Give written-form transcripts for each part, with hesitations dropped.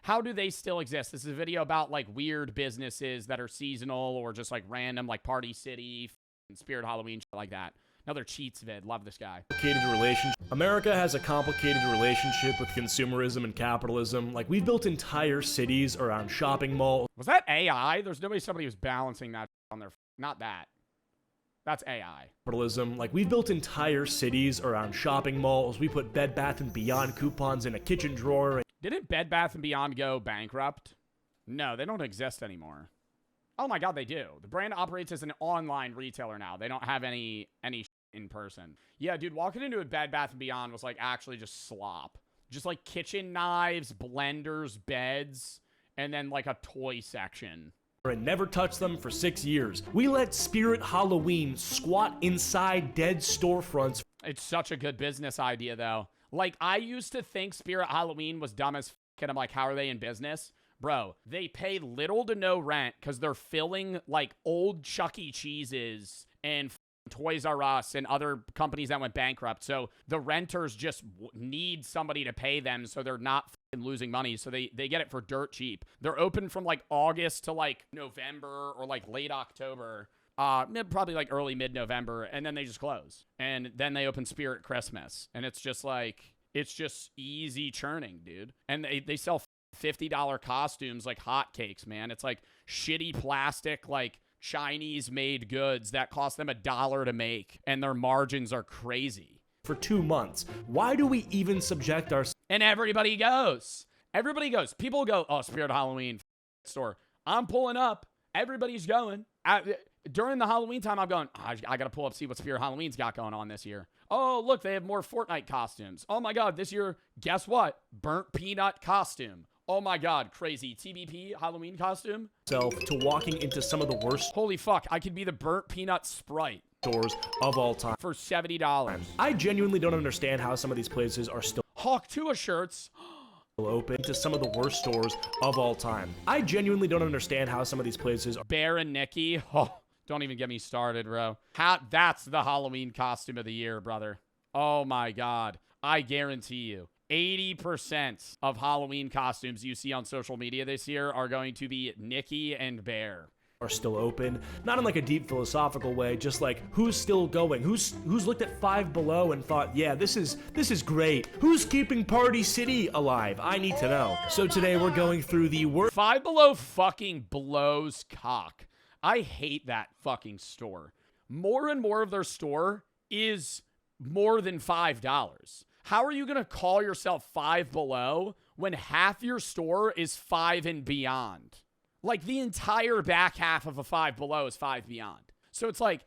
How do they still exist? This is a video about like weird businesses that are seasonal or just like random, like Party City, Spirit Halloween, shit like that. Another cheats vid. Love this guy. America has a complicated relationship with consumerism and capitalism. Like, we've built entire cities around shopping malls. Was that AI? There's somebody who's balancing that on their... Not that. That's AI. Capitalism. Like, we've built entire cities around shopping malls. We put Bed Bath & Beyond coupons in a kitchen drawer. Didn't Bed Bath & Beyond go bankrupt? No, they don't exist anymore. Oh my god, they do. The brand operates as an online retailer now. They don't have any in person. Yeah, dude, walking into a Bed Bath & Beyond was like actually just slop. Just like kitchen knives, blenders, beds, and then like a toy section. And never touched them for 6 years. We let Spirit Halloween squat inside dead storefronts. It's such a good business idea, though. Like, I used to think Spirit Halloween was dumb as f***, and I'm like, how are they in business? Bro, they pay little to no rent because they're filling, like, old Chuck E. Cheese's and Toys R Us and other companies that went bankrupt. So the renters just need somebody to pay them so they're not losing money. So they get it for dirt cheap. They're open from, like, August to, like, November or, like, late October. Probably, like, early mid-November. And then they just close. And then they open Spirit Christmas. And it's just, like, it's just easy churning, dude. And they sell $50 costumes like hotcakes, man. It's like shitty plastic, like Chinese-made goods that cost them $1 to make, and their margins are crazy. For 2 months. Why do we even subject ourselves? And everybody goes. Everybody goes. People go, oh, Spirit Halloween store. I'm pulling up. Everybody's going. During the Halloween time, I'm going, oh, I got to pull up, see what Spirit Halloween's got going on this year. Oh, look, they have more Fortnite costumes. Oh, my God, this year, guess what? Burnt peanut costume. Oh, my God, crazy. TBP Halloween costume. To walking into some of the worst... Holy fuck, I could be the burnt peanut Sprite. ...stores of all time. For $70. I genuinely don't understand how some of these places are still... Hawk Tua shirts. ...open to some of the worst stores of all time. I genuinely don't understand how some of these places are... Bear and Nikki. Oh. Don't even get me started, bro. That's the Halloween costume of the year, brother. Oh, my God. I guarantee you, 80% of Halloween costumes you see on social media this year are going to be Nikki and Bear. Are still open. Not in like a deep philosophical way, just like who's still going? Who's looked at Five Below and thought, yeah, this is great. Who's keeping Party City alive? I need to know. So today we're going through the worst. Five Below fucking blows cock. I hate that fucking store. More and more of their store is more than $5. How are you going to call yourself Five Below when half your store is Five and Beyond? Like, the entire back half of a Five Below is Five Beyond. So it's like,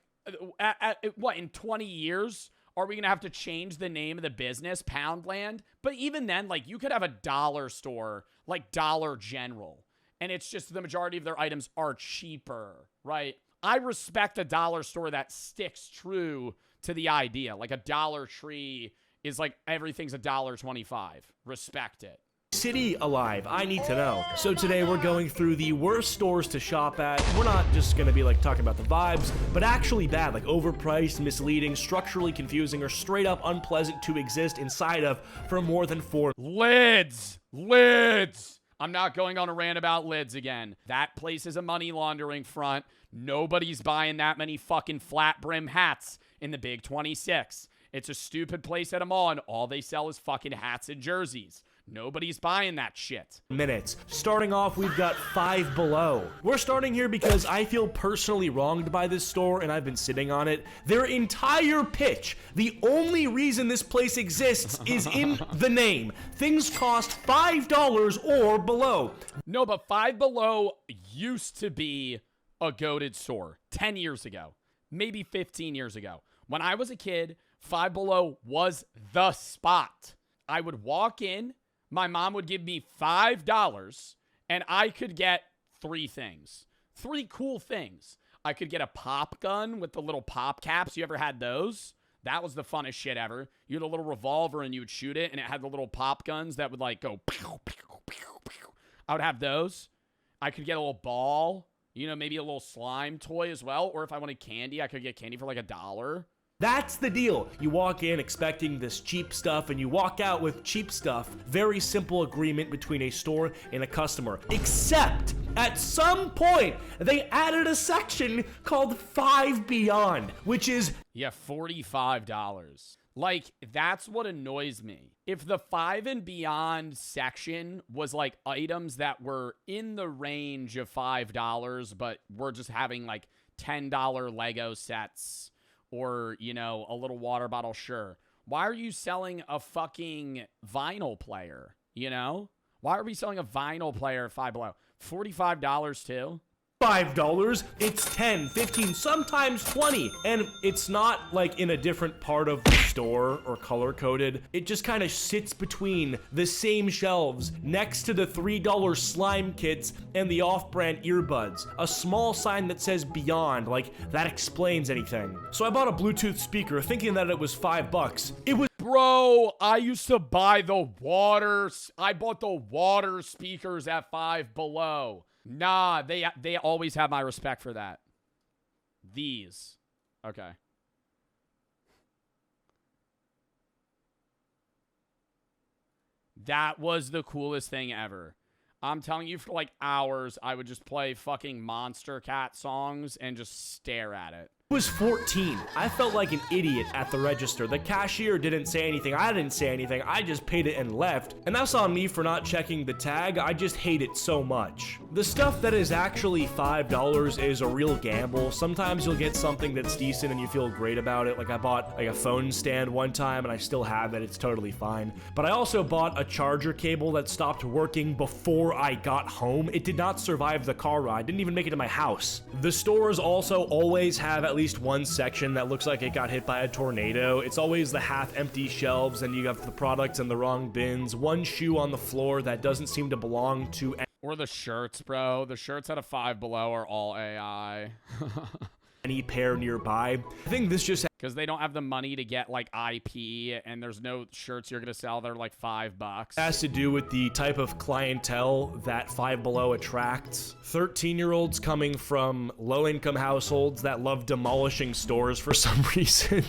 what, in 20 years, are we going to have to change the name of the business, Poundland? But even then, like, you could have a dollar store, like Dollar General. And it's just the majority of their items are cheaper, right? I respect a dollar store that sticks true to the idea. Like a Dollar Tree is like everything's $1.25. Respect it. City alive. I need to know. So today we're going through the worst stores to shop at. We're not just going to be like talking about the vibes, but actually bad, like overpriced, misleading, structurally confusing, or straight up unpleasant to exist inside of for more than 4 lids. Lids. I'm not going on a rant about lids again. That place is a money laundering front. Nobody's buying that many fucking flat brim hats in the Big 26. It's a stupid place at a mall, and all they sell is fucking hats and jerseys. Nobody's buying that shit. Minutes. Starting off, we've got Five Below. We're starting here because I feel personally wronged by this store, and I've been sitting on it. Their entire pitch, the only reason this place exists is in the name. Things cost $5 or below. No, but Five Below used to be a goated store 10 years ago, maybe 15 years ago. When I was a kid, Five Below was the spot. I would walk in, my mom would give me $5, and I could get 3 things. 3 cool things. I could get a pop gun with the little pop caps. You ever had those? That was the funnest shit ever. You had a little revolver, and you would shoot it, and it had the little pop guns that would, like, go pew, pew, pew, pew. I would have those. I could get a little ball. You know, maybe a little slime toy as well. Or if I wanted candy, I could get candy for, like, $1. That's the deal. You walk in expecting this cheap stuff and you walk out with cheap stuff. Very simple agreement between a store and a customer. Except at some point they added a section called 5 Beyond, which is Yeah, $45. Like, that's what annoys me. If the 5 and Beyond section was like items that were in the range of $5, but we're just having like $10 Lego sets or, you know, a little water bottle, sure. Why are you selling a fucking vinyl player, you know? Why are we selling a vinyl player at Five Below? $45 too? $5, it's 10, 15, sometimes 20. And it's not like in a different part of the store or color coded. It just kind of sits between the same shelves next to the $3 slime kits and the off-brand earbuds. A small sign that says Beyond, like that explains anything. So I bought a Bluetooth speaker thinking that it was $5. It was Bro, I used to buy the water. I bought the water speakers at Five Below. Nah, they always have my respect for that. These. Okay. That was the coolest thing ever. I'm telling you, for like hours, I would just play fucking Monster Cat songs and just stare at it. was 14. I felt like an idiot at the register. The cashier didn't say anything. I didn't say anything. I just paid it and left. And that's on me for not checking the tag. I just hate it so much. The stuff that is actually $5 is a real gamble. Sometimes you'll get something that's decent and you feel great about it. Like I bought like a phone stand one time and I still have it. It's totally fine. But I also bought a charger cable that stopped working before I got home. It did not survive the car ride. Didn't even make it to my house. The stores also always have at least one section that looks like it got hit by a tornado. It's always the half-empty shelves and you have the products in the wrong bins. One shoe on the floor that doesn't seem to belong to Or the shirts, bro. The shirts at a Five Below are all AI. any pair nearby. I think this just Because they don't have the money to get like IP and there's no shirts you're going to sell. They're like $5. has to do with the type of clientele that Five Below attracts. 13-year-olds coming from low-income households that love demolishing stores for some reason.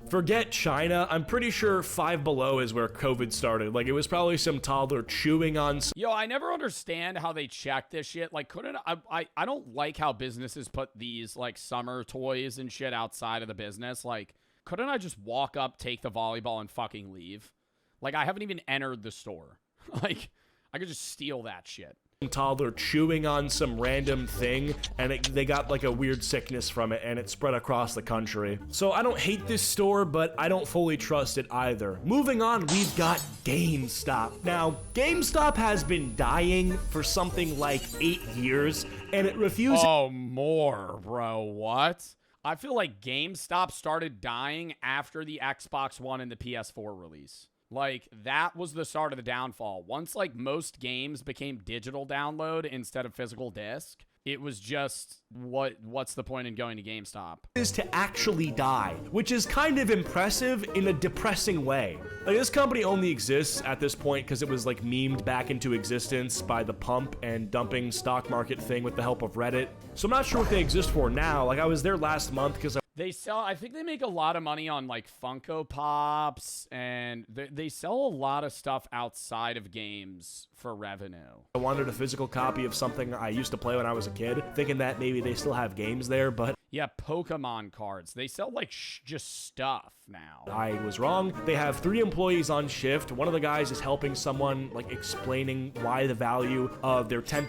Forget China. I'm pretty sure Five Below is where COVID started. Like, it was probably some toddler chewing on Yo, I never understand how they check this shit. Like, couldn't I don't like how businesses put these like summer toys and shit outside of the business. Like, couldn't I just walk up, take the volleyball, and fucking leave? Like, I haven't even entered the store. Like, I could just steal that shit. toddler chewing on some random thing and they got like a weird sickness from it and it spread across the country. So I don't hate this store, but I don't fully trust it either. Moving on, we've got GameStop. Now, GameStop has been dying for something like 8 years and it refuses— Oh, more, bro. What? I feel like GameStop started dying after the Xbox One and the PS4 release. Like, that was the start of the downfall. Once, like, most games became digital download instead of physical disc, it was just, what's the point in going to GameStop? Is to actually die, which is kind of impressive in a depressing way. Like, this company only exists at this point because it was like memed back into existence by the pump and dumping stock market thing with the help of Reddit. So I'm not sure what they exist for now. Like, I was there last month because They sell, I think they make a lot of money on like Funko Pops and they sell a lot of stuff outside of games for revenue. I wanted a physical copy of something I used to play when I was a kid, thinking that maybe they still have games there, but yeah, Pokemon cards. They sell like just stuff now. I was wrong. They have 3 employees on shift. One of the guys is helping someone, like explaining why the value of their $10,000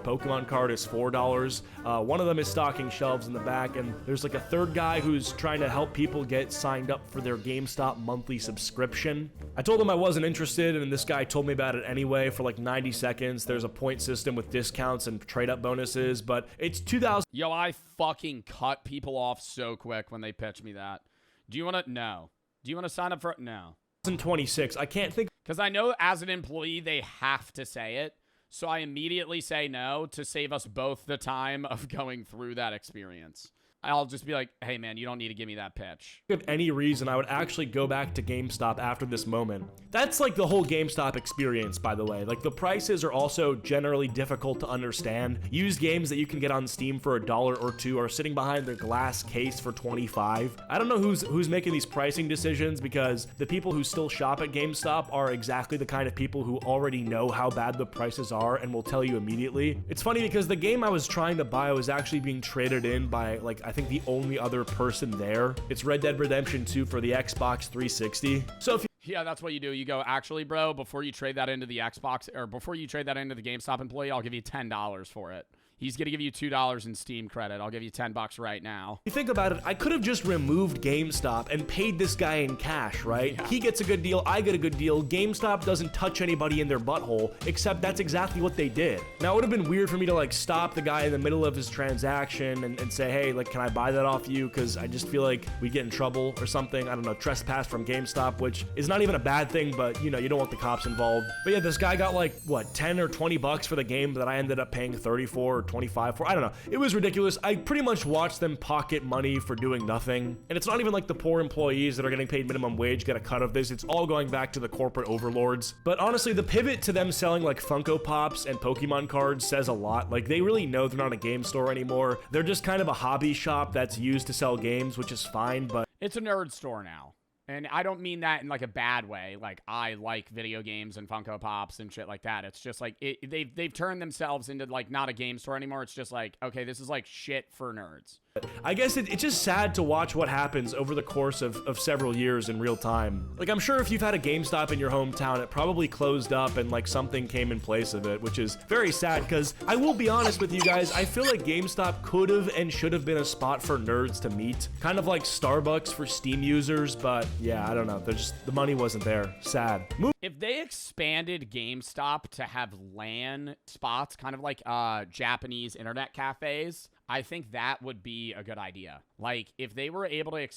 Pokemon card is $4. One of them is stocking shelves in the back, and there's like a third guy who's trying to help people get signed up for their GameStop monthly subscription. I told him I wasn't interested, and this guy told me about it anyway for like 90 seconds. There's a point system with discounts and trade-up bonuses, but it's $2,000. Yo, I fucking cut people off so quick when they pitch me that. Do you want to? No. Do you want to sign up for it? No. 26. I can't think. Because I know as an employee, they have to say it. So I immediately say no to save us both the time of going through that experience. I'll just be like, hey man, you don't need to give me that pitch. If any reason, I would actually go back to GameStop after this moment. That's like the whole GameStop experience, by the way. Like, the prices are also generally difficult to understand. Used games that you can get on Steam for $1 or $2 are sitting behind their glass case for $25. I don't know who's making these pricing decisions, because the people who still shop at GameStop are exactly the kind of people who already know how bad the prices are and will tell you immediately. It's funny because the game I was trying to buy was actually being traded in by, like, I think the only other person there. It's Red Dead Redemption 2 for the Xbox 360. So if you Yeah, that's what you do. You go, actually, bro, before you trade that into the Xbox, or before you trade that into the GameStop employee, I'll give you $10 for it. He's going to give you $2 in Steam credit. I'll give you $10 right now. You think about it, I could have just removed GameStop and paid this guy in cash, right? Yeah. He gets a good deal, I get a good deal. GameStop doesn't touch anybody in their butthole, except that's exactly what they did. Now, it would have been weird for me to, like, stop the guy in the middle of his transaction and say, hey, like, can I buy that off you? Because I just feel like we get in trouble or something. I don't know, trespass from GameStop, which is not even a bad thing, but, you know, you don't want the cops involved. But yeah, this guy got, like, what, 10 or 20 bucks for the game that I ended up paying 34 or 25 for. I don't know. It was ridiculous. I pretty much watched them pocket money for doing nothing. And it's not even like the poor employees that are getting paid minimum wage get a cut of this. It's all going back to the corporate overlords. But honestly, the pivot to them selling like Funko Pops and Pokemon cards says a lot. Like, they really know they're not a game store anymore. They're just kind of a hobby shop that's used to sell games, which is fine, but It's a nerd store now. And I don't mean that in like a bad way. Like, I like video games and Funko Pops and shit like that. It's just like they've turned themselves into like not a game store anymore. It's just like, okay, this is like shit for nerds. I guess it's just sad to watch what happens over the course of several years in real time. Like, I'm sure if you've had a GameStop in your hometown, it probably closed up and like something came in place of it, which is very sad, because I will be honest with you guys, I feel like GameStop could have and should have been a spot for nerds to meet. Kind of like Starbucks for Steam users, but yeah, I don't know. The money wasn't there. Sad. If they expanded GameStop to have LAN spots, kind of like Japanese internet cafes, I think that would be a good idea. Like, if they were able to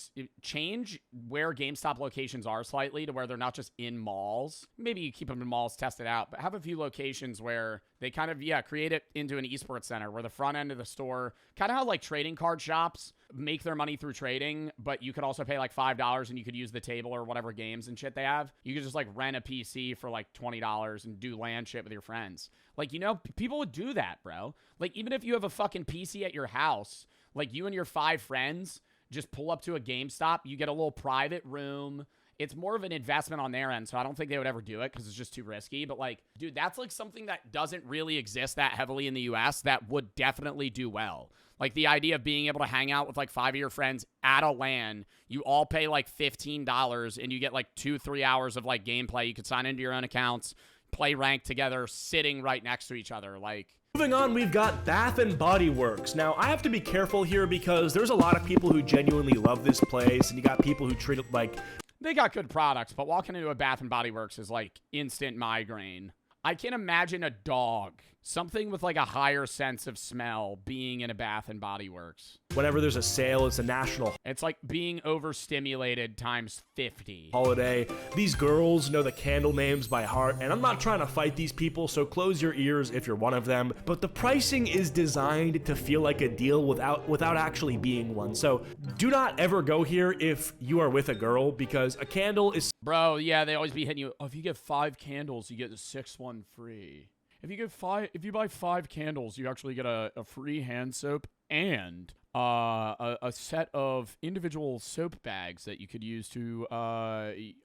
change where GameStop locations are slightly to where they're not just in malls. Maybe you keep them in malls, test it out, but have a few locations where they kind of, create it into an esports center where the front end of the store, kind of how like trading card shops make their money through trading, but you could also pay like $5 and you could use the table or whatever games and shit they have. You could just like rent a PC for like $20 and do LAN shit with your friends. Like, you know, people would do that, bro. Like, even if you have a fucking PC at your house, like you and your 5 friends just pull up to a GameStop, you get a little private room. It's more of an investment on their end, so I don't think they would ever do it because it's just too risky. But like, dude, that's like something that doesn't really exist that heavily in the US that would definitely do well. Like, the idea of being able to hang out with like 5 of your friends at a LAN, you all pay like $15 and you get like 2-3 hours of like gameplay. You could sign into your own accounts, play ranked together, sitting right next to each other. Like, moving on, we've got Bath and Body Works. Now, I have to be careful here because there's a lot of people who genuinely love this place, and you got people who treat it like... They got good products, but walking into a Bath and Body Works is like instant migraine. I can imagine a dog, something with like a higher sense of smell, being in a Bath and Body Works. Whenever there's a sale, it's a national It's like being overstimulated times 50. holiday. These girls know the candle names by heart, and I'm not trying to fight these people, so close your ears if you're one of them. But the pricing is designed to feel like a deal without actually being one. So do not ever go here if you are with a girl, because a candle is... Bro, yeah, they always be hitting you. Oh, if you get 5 candles, you get the 6th one free. If you buy 5 candles, you actually get a free hand soap and a set of individual soap bags that you could use to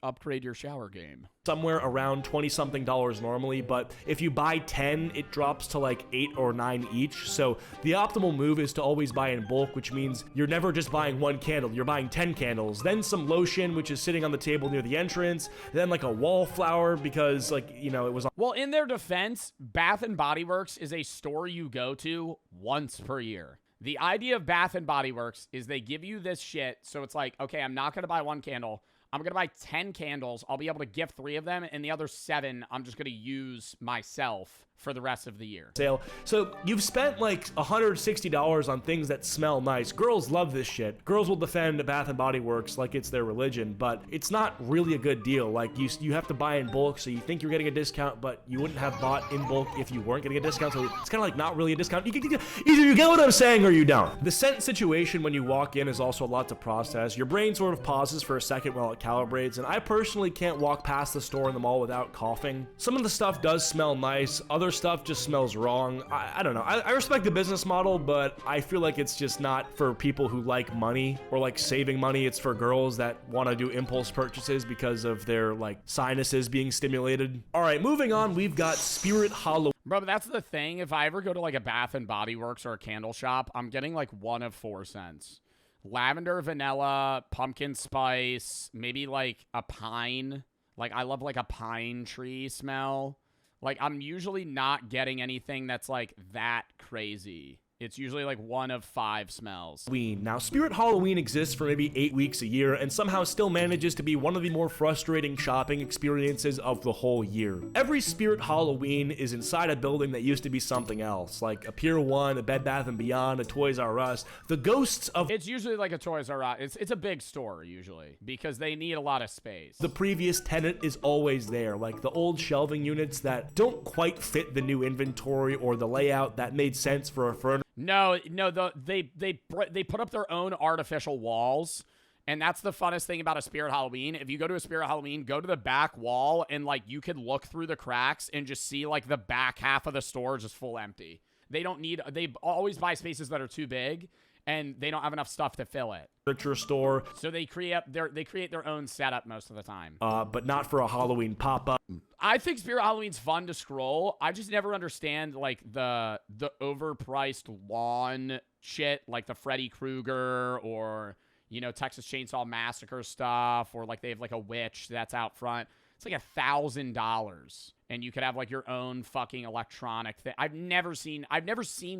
upgrade your shower game. somewhere around 20-something dollars normally, but if you buy 10, it drops to like 8 or 9 each. So the optimal move is to always buy in bulk, which means you're never just buying 1 candle, you're buying 10 candles, then some lotion, which is sitting on the table near the entrance, then like a wallflower, because like, you know, it was... Well, in their defense, Bath and Body Works is a store you go to once per year. The idea of Bath and Body Works is they give you this shit, so it's like, okay, I'm not going to buy 1 candle. I'm going to buy 10 candles. I'll be able to gift 3 of them, and the other 7 I'm just going to use myself for the rest of the year. Sale. So you've spent like $160 on things that smell nice. Girls love this shit. Girls will defend Bath and Body Works like it's their religion, but it's not really a good deal. Like you have to buy in bulk, so you think you're getting a discount, but you wouldn't have bought in bulk if you weren't getting a discount. So it's kind of like not really a discount. Either you get what I'm saying or you don't. The scent situation when you walk in is also a lot to process. Your brain sort of pauses for a second while it calibrates, and I personally can't walk past the store in the mall without coughing. Some of the stuff does smell nice. Other stuff just smells wrong. I don't know. I respect the business model, but I feel like it's just not for people who like money or like saving money. It's for girls that want to do impulse purchases because of their like sinuses being stimulated. All right, moving on, we've got Spirit Halloween. Bro, but that's the thing. If I ever go to like a Bath and Body Works or a candle shop, I'm getting like one of 4 scents. Lavender, vanilla, pumpkin spice, maybe like a pine. Like I love like a pine tree smell. Like, I'm usually not getting anything that's, like, that crazy. It's usually, like, 1 of 5 smells. Now, Spirit Halloween exists for maybe 8 weeks a year and somehow still manages to be one of the more frustrating shopping experiences of the whole year. Every Spirit Halloween is inside a building that used to be something else, like a Pier 1, a Bed Bath & Beyond, a Toys R Us. The ghosts of... It's usually like a Toys R Us. It's a big store, usually, because they need a lot of space. The previous tenant is always there, like the old shelving units that don't quite fit the new inventory or the layout that made sense for a furniture. No, they put up their own artificial walls, and that's the funnest thing about a Spirit Halloween. If you go to a Spirit Halloween, go to the back wall, and like you could look through the cracks and just see like the back half of the store just full empty. They always buy spaces that are too big, and they don't have enough stuff to fill it. Furniture store. So they create their own setup most of the time. But not for a Halloween pop-up. I think Spirit Halloween's fun to scroll. I just never understand like the overpriced lawn shit, like the Freddy Krueger or, you know, Texas Chainsaw Massacre stuff, or like they have like a witch that's out front. It's like $1,000, and you could have like your own fucking electronic thing. I've never seen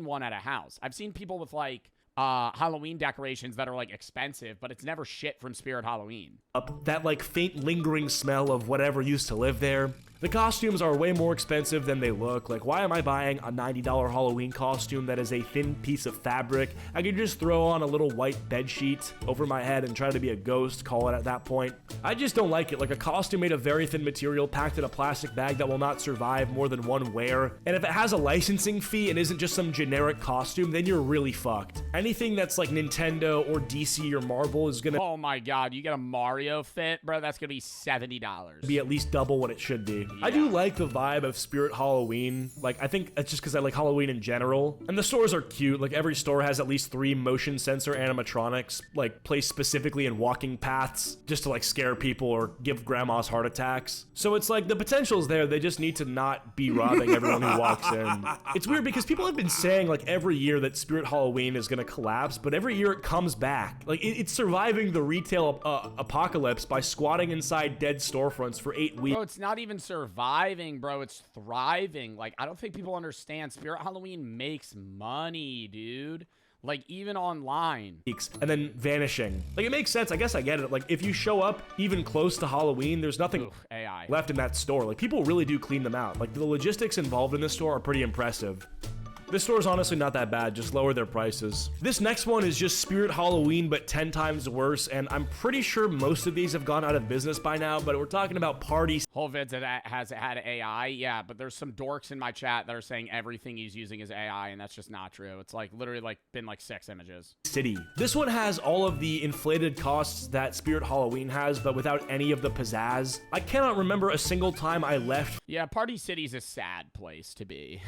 one at a house. I've seen people with like Halloween decorations that are like expensive, but it's never shit from Spirit Halloween. That like faint lingering smell of whatever used to live there. The costumes are way more expensive than they look. Like, why am I buying a $90 Halloween costume that is a thin piece of fabric? I could just throw on a little white bed sheet over my head and try to be a ghost, call it at that point. I just don't like it. Like a costume made of very thin material packed in a plastic bag that will not survive more than one wear. And if it has a licensing fee and isn't just some generic costume, then you're really fucked. Anything that's like Nintendo or DC or Marvel is gonna... Oh my god, you get a Mario fit, bro, that's gonna be $70. Be at least double what it should be. Yeah. I do like the vibe of Spirit Halloween. Like, I think it's just because I like Halloween in general. And the stores are cute. Like, every store has at least 3 motion sensor animatronics, like, placed specifically in walking paths just to, like, scare people or give grandmas heart attacks. So it's like, the potential's there. They just need to not be robbing everyone who walks in. It's weird because people have been saying, like, every year that Spirit Halloween is gonna collapse, but every year it comes back. Like, it's surviving the retail apocalypse by squatting inside dead storefronts for 8 weeks. Bro, it's not even surviving, bro. It's thriving. Like, I don't think people understand. Spirit Halloween makes money, dude. Like, even online. And then vanishing. Like, it makes sense. I guess I get it. Like, if you show up even close to Halloween, there's nothing AI left in that store. Like, people really do clean them out. Like, the logistics involved in this store are pretty impressive. This store is honestly not that bad, just lower their prices. This next one is just Spirit Halloween, but 10 times worse, and I'm pretty sure most of these have gone out of business by now, but we're talking about parties. Whole Vids has had AI, yeah, but there's some dorks in my chat that are saying everything he's using is AI, and that's just not true. It's like literally like been like 6 images. City. This one has all of the inflated costs that Spirit Halloween has, but without any of the pizzazz. I cannot remember a single time I left. Yeah, Party City's a sad place to be.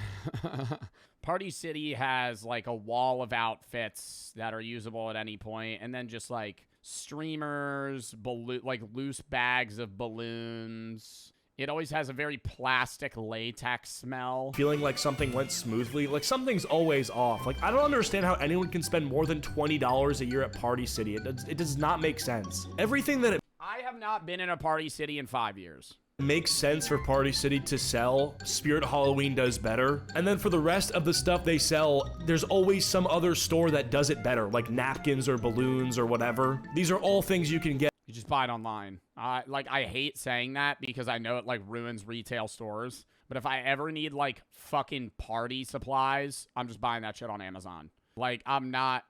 Party City has like a wall of outfits that are usable at any point, and then just like streamers, like loose bags of balloons. It always has a very plastic latex smell. Feeling like something went smoothly, like something's always off. Like, I don't understand how anyone can spend more than $20 a year at Party City. It does not make sense. Everything that I have not been in a Party City in 5 years. Makes sense for Party City to sell, Spirit Halloween does better. And then for the rest of the stuff they sell, there's always some other store that does it better, like napkins or balloons or whatever. These are all things you can get. You just buy it online. Like, I hate saying that because I know it, like, ruins retail stores. But if I ever need, like, fucking party supplies, I'm just buying that shit on Amazon. Like, I'm not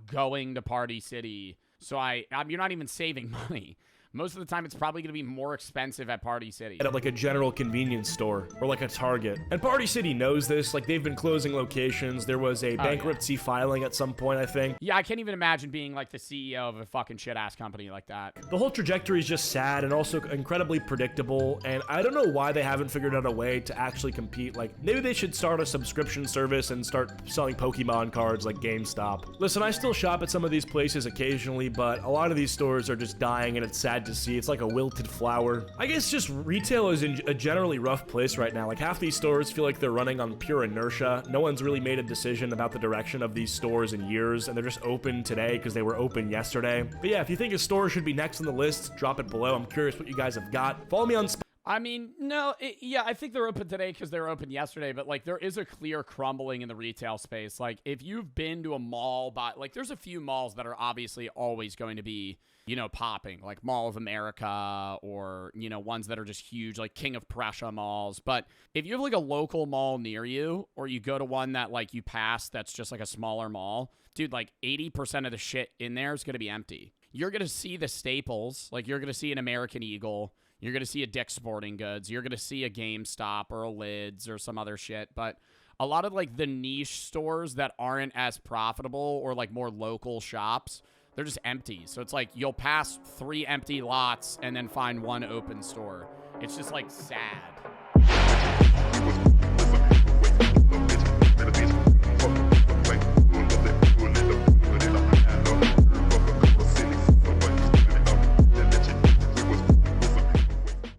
going to Party City, so you're not even saving money. Most of the time, it's probably going to be more expensive at Party City. At like a general convenience store or like a Target. And Party City knows this. Like, they've been closing locations. There was a bankruptcy filing at some point, I think. Yeah, I can't even imagine being like the CEO of a fucking shit-ass company like that. The whole trajectory is just sad and also incredibly predictable. And I don't know why they haven't figured out a way to actually compete. Like, maybe they should start a subscription service and start selling Pokemon cards like GameStop. Listen, I still shop at some of these places occasionally, but a lot of these stores are just dying and it's sad to see. It's like a wilted flower. I guess just retail is in a generally rough place right now. Like, half these stores feel like they're running on pure inertia. No one's really made a decision about the direction of these stores in years, and they're just open today because they were open yesterday. But yeah, if you think a store should be next on the list, drop it below. I'm curious what you guys have got. Follow me on I mean, no, yeah, I think they're open today because they were open yesterday, but, like, there is a clear crumbling in the retail space. Like, if you've been to a mall, like, there's a few malls that are obviously always going to be, you know, popping, like Mall of America or, you know, ones that are just huge, like King of Prussia malls. But if you have, like, a local mall near you, or you go to one that, like, you pass that's just, like, a smaller mall, dude, like, 80% of the shit in there is going to be empty. You're going to see the staples, like, you're going to see an American Eagle, you're going to see a Dick's Sporting Goods. You're going to see a GameStop or a Lids or some other shit. But a lot of, like, the niche stores that aren't as profitable or, like, more local shops, they're just empty. So it's like you'll pass 3 empty lots and then find 1 open store. It's just, like, sad.